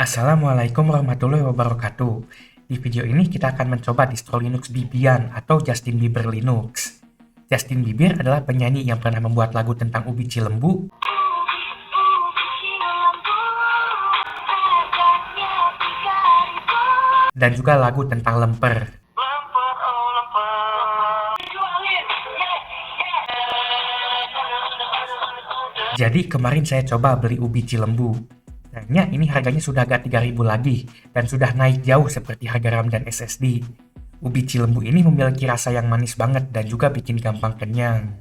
Assalamualaikum warahmatullahi wabarakatuh. Di video ini kita akan mencoba distro Linux Debian atau Justin Bieber Linux. Justin Bieber adalah penyanyi yang pernah membuat lagu tentang ubi cilembu dan juga lagu tentang lemper. Jadi kemarin saya coba beli ubi cilembu. Sayangnya ini harganya sudah agak 3.000 lagi dan sudah naik jauh seperti harga RAM dan SSD. Ubi cilembu ini memiliki rasa yang manis banget dan juga bikin gampang kenyang.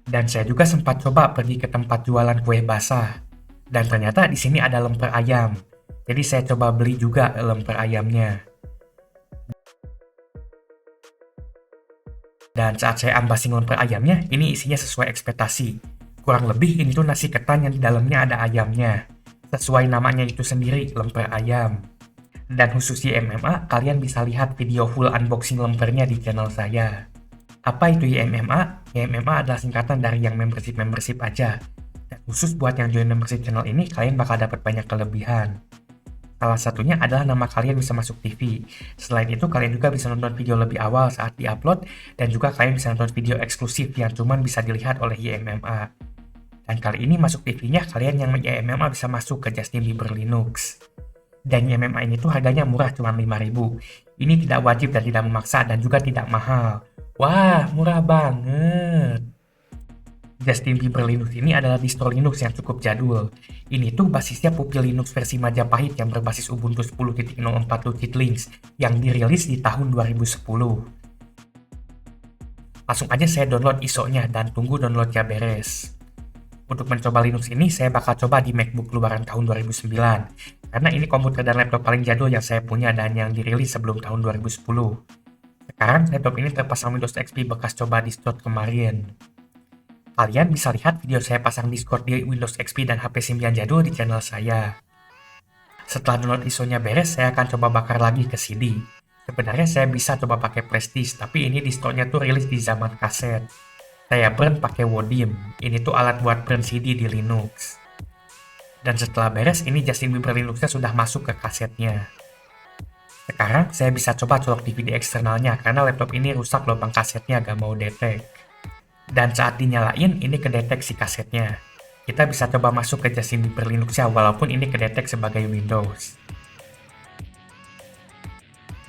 Dan saya juga sempat coba pergi ke tempat jualan kue basah. Dan ternyata di sini ada lemper ayam. Jadi saya coba beli juga lemper ayamnya. Dan saat saya unboxing lemper ayamnya, ini isinya sesuai ekspektasi. Kurang lebih ini tuh nasi ketan yang di dalamnya ada ayamnya. Sesuai namanya itu sendiri, lemper ayam. Dan khusus YMMA, kalian bisa lihat video full unboxing lempernya di channel saya. Apa itu YMMA? YMMA adalah singkatan dari yang membership aja. Dan khusus buat yang join membership channel ini, kalian bakal dapat banyak kelebihan. Salah satunya adalah nama kalian bisa masuk TV. Selain itu, kalian juga bisa nonton video lebih awal saat diupload, dan juga kalian bisa nonton video eksklusif yang cuman bisa dilihat oleh YMMA. Dan kali ini masuk TV-nya, kalian yang YMMA bisa masuk ke Justin Bieber Linux. Dan YMMA ini tuh harganya murah, cuma 5.000. Ini tidak wajib dan tidak memaksa, dan juga tidak mahal. Wah, murah banget! Justin Bieber Linux ini adalah distro Linux yang cukup jadul. Ini tuh basisnya Puppy Linux versi Majapahit yang berbasis Ubuntu 10.04 Linux yang dirilis di tahun 2010. Langsung aja saya download ISO-nya dan tunggu downloadnya beres. Untuk mencoba Linux ini, saya bakal coba di MacBook keluaran tahun 2009. Karena ini komputer dan laptop paling jadul yang saya punya dan yang dirilis sebelum tahun 2010. Sekarang laptop ini terpasang Windows XP bekas coba di-store kemarin. Kalian bisa lihat video saya pasang Discord di Windows XP dan HP 9 jadul di channel saya. Setelah download ISO-nya beres, saya akan coba bakar lagi ke CD. Sebenarnya saya bisa coba pakai Prestige, tapi ini distro-nya tuh rilis di zaman kaset. Saya burn pakai Wodim. Ini tuh alat buat burn CD di Linux. Dan setelah beres, ini Justin Bieber Linux-nya sudah masuk ke kasetnya. Sekarang saya bisa coba colok DVD eksternalnya karena laptop ini rusak lubang kasetnya gak mau detect. Dan saat dinyalain, ini kedeteksi kasetnya. Kita bisa coba masuk ke Justin Bieber Linux-nya walaupun ini kedetek sebagai Windows.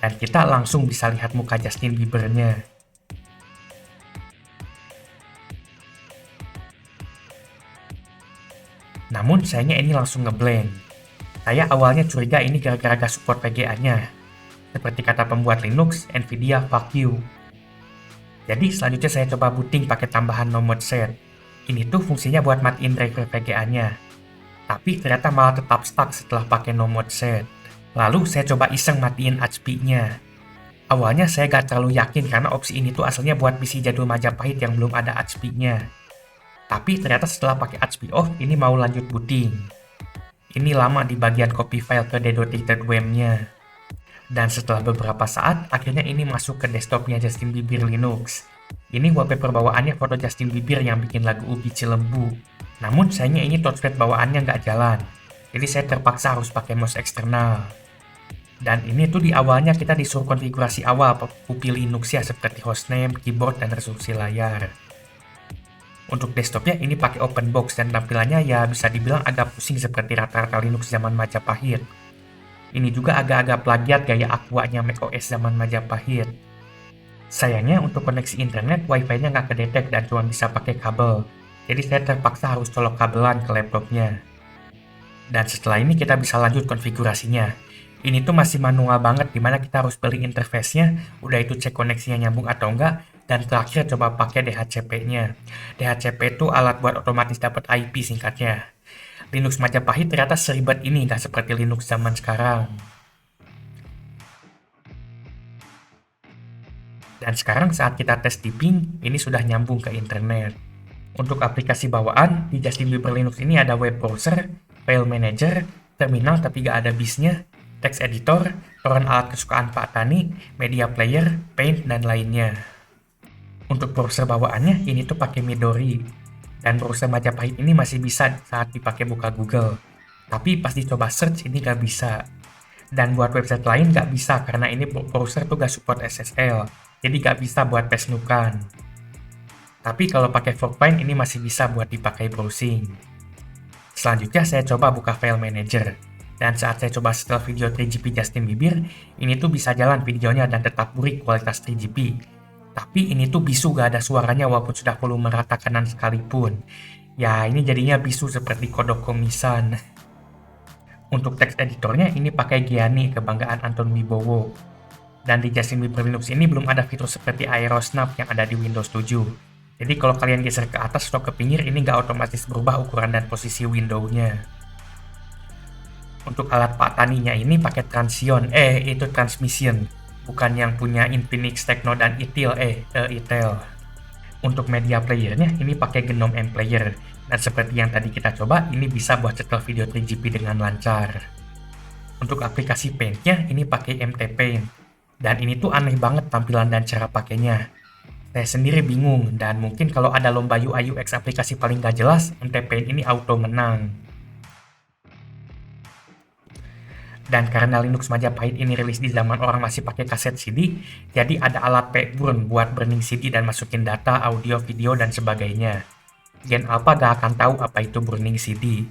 Dan kita langsung bisa lihat muka Justin Bieber-nya. Namun sayangnya ini langsung ngeblank. Saya awalnya curiga ini gara-gara gak support VGA-nya. Seperti kata pembuat Linux, Nvidia fuck you. Jadi selanjutnya saya coba booting pakai tambahan no mode set. Ini tuh fungsinya buat matiin driver VGA-nya. Tapi ternyata malah tetap stuck setelah pakai no mode set. Lalu saya coba iseng matiin HP-nya. Awalnya saya gak terlalu yakin karena opsi ini tuh asalnya buat PC jadul Majapahit yang belum ada HP-nya. Tapi ternyata setelah pakai HP off, ini mau lanjut booting. Ini lama di bagian copy file ke D.WM-nya. Dan setelah beberapa saat, akhirnya ini masuk ke desktopnya Justin Bieber Linux. Ini wallpaper bawaannya foto Justin Bieber yang bikin lagu Ubi Cilembu. Namun sayangnya ini touchpad bawaannya nggak jalan. Jadi saya terpaksa harus pakai mouse eksternal. Dan ini tuh di awalnya kita disuruh konfigurasi awal Puppy Linux ya seperti hostname, keyboard, dan resolusi layar. Untuk desktopnya ini pakai open box dan tampilannya ya bisa dibilang agak pusing seperti rata-rata Linux zaman Majapahit. Ini juga agak-agak plagiat gaya Aqua-nya macOS zaman Majapahit. Sayangnya untuk koneksi internet, wifi-nya nggak kedetek dan cuma bisa pakai kabel. Jadi saya terpaksa harus colok kabelan ke laptopnya. Dan setelah ini kita bisa lanjut konfigurasinya. Ini tuh masih manual banget dimana kita harus beli interface-nya, udah itu cek koneksinya nyambung atau enggak, dan terakhir coba pakai DHCP-nya. DHCP itu alat buat otomatis dapat IP singkatnya. Linux Majapahit ternyata seribet ini, nggak seperti Linux zaman sekarang. Dan sekarang saat kita tes di ping, ini sudah nyambung ke internet. Untuk aplikasi bawaan, di Justin Bieber Linux ini ada web browser, file manager, terminal tapi nggak ada BIS-nya, text editor, torrent alat kesukaan Pak Tani, media player, paint, dan lainnya. Untuk browser bawaannya, ini tuh pakai Midori. Dan browser Majapahit ini masih bisa saat dipakai buka Google. Tapi pas dicoba search ini nggak bisa. Dan buat website lain nggak bisa karena ini browser tuh nggak support SSL. Jadi nggak bisa buat paste nukan. Tapi kalau pakai Forkfind ini masih bisa buat dipakai browsing. Selanjutnya saya coba buka file manager. Dan saat saya coba setel video 3GP Justin Bieber, ini tuh bisa jalan videonya dan tetap burik kualitas 3GP. Tapi ini tuh bisu gak ada suaranya walaupun sudah volume rata kanan sekalipun. Ya ini jadinya bisu seperti kodok komisan. Untuk teks editornya ini pakai Gianni kebanggaan Anton Wibowo. Dan di Justin Bieber Linux ini belum ada fitur seperti Aerosnap yang ada di Windows 7. Jadi kalau kalian geser ke atas atau ke pinggir ini nggak otomatis berubah ukuran dan posisi window-nya. Untuk alat Pak Taninya ini pakai Transion, itu Transmission, bukan yang punya Infinix, Tecno, dan Itel, Itel. Untuk media playernya ini pakai Gnome M Player, dan seperti yang tadi kita coba, ini bisa buat setel video 3GP dengan lancar. Untuk aplikasi Paint-nya ini pakai MT Paint, dan ini tuh aneh banget tampilan dan cara pakainya. Saya sendiri bingung, dan mungkin kalau ada lomba UI UX aplikasi paling gak jelas, MT Paint ini auto menang. Dan karena Linux Majapahit ini rilis di zaman orang masih pakai kaset CD, jadi ada alat burn buat burning CD dan masukin data, audio, video, dan sebagainya. Gen Alpha gak akan tahu apa itu burning CD.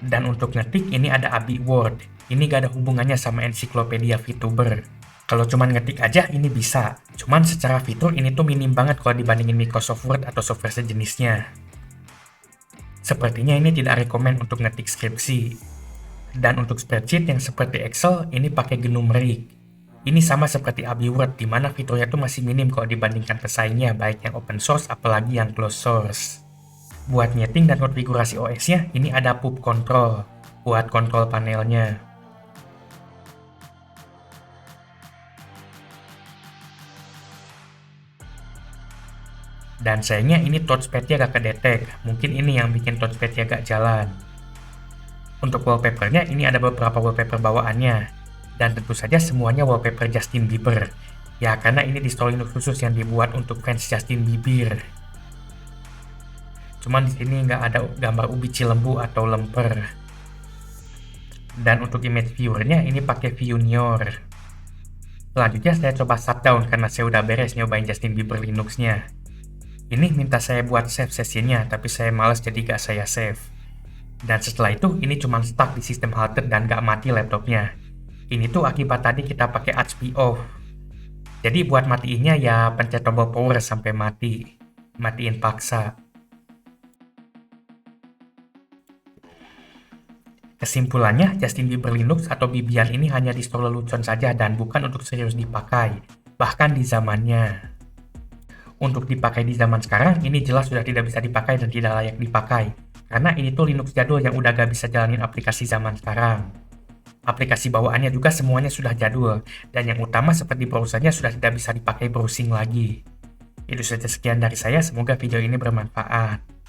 Dan untuk ngetik ini ada Abi Word. Ini gak ada hubungannya sama ensiklopedia VTuber. Kalau cuman ngetik aja ini bisa. Cuman secara fitur ini tuh minim banget kalau dibandingin Microsoft Word atau software sejenisnya. Sepertinya ini tidak rekomen untuk ngetik skripsi. Dan untuk spreadsheet yang seperti Excel, ini pakai GNOME Rig. Ini sama seperti Abi Word, di mana fiturnya tuh masih minim kalau dibandingkan pesaingnya, baik yang open source apalagi yang closed source. Buat nyeting dan konfigurasi OS-nya, ini ada pub control, buat kontrol panelnya. Dan sayangnya ini touchpad-nya gak kedetek, mungkin ini yang bikin touchpad-nya gak jalan. Untuk wallpaper-nya ini ada beberapa wallpaper bawaannya, dan tentu saja semuanya wallpaper Justin Bieber. Ya karena ini distro Linux khusus yang dibuat untuk fans Justin Bieber. Cuman di sini nggak ada gambar ubi cilembu atau lemper. Dan untuk image viewer-nya ini pakai Viewnior. Selanjutnya saya coba shutdown karena saya udah beres nyobain Justin Bieber Linux-nya. Ini minta saya buat save sesinya, tapi saya males jadi gak saya save. Dan setelah itu, ini cuma stuck di sistem halted dan gak mati laptopnya. Ini tuh akibat tadi kita pakai HP off. Jadi buat matiinnya ya pencet tombol power sampai mati. Matiin paksa. Kesimpulannya, Justin Bieber Linux atau Bibian ini hanya distro lelucon saja dan bukan untuk serius dipakai. Bahkan di zamannya. Untuk dipakai di zaman sekarang, ini jelas sudah tidak bisa dipakai dan tidak layak dipakai. Karena ini tuh Linux jadul yang udah gak bisa jalanin aplikasi zaman sekarang. Aplikasi bawaannya juga semuanya sudah jadul, dan yang utama seperti browsernya sudah tidak bisa dipakai browsing lagi. Itu saja sekian dari saya, semoga video ini bermanfaat.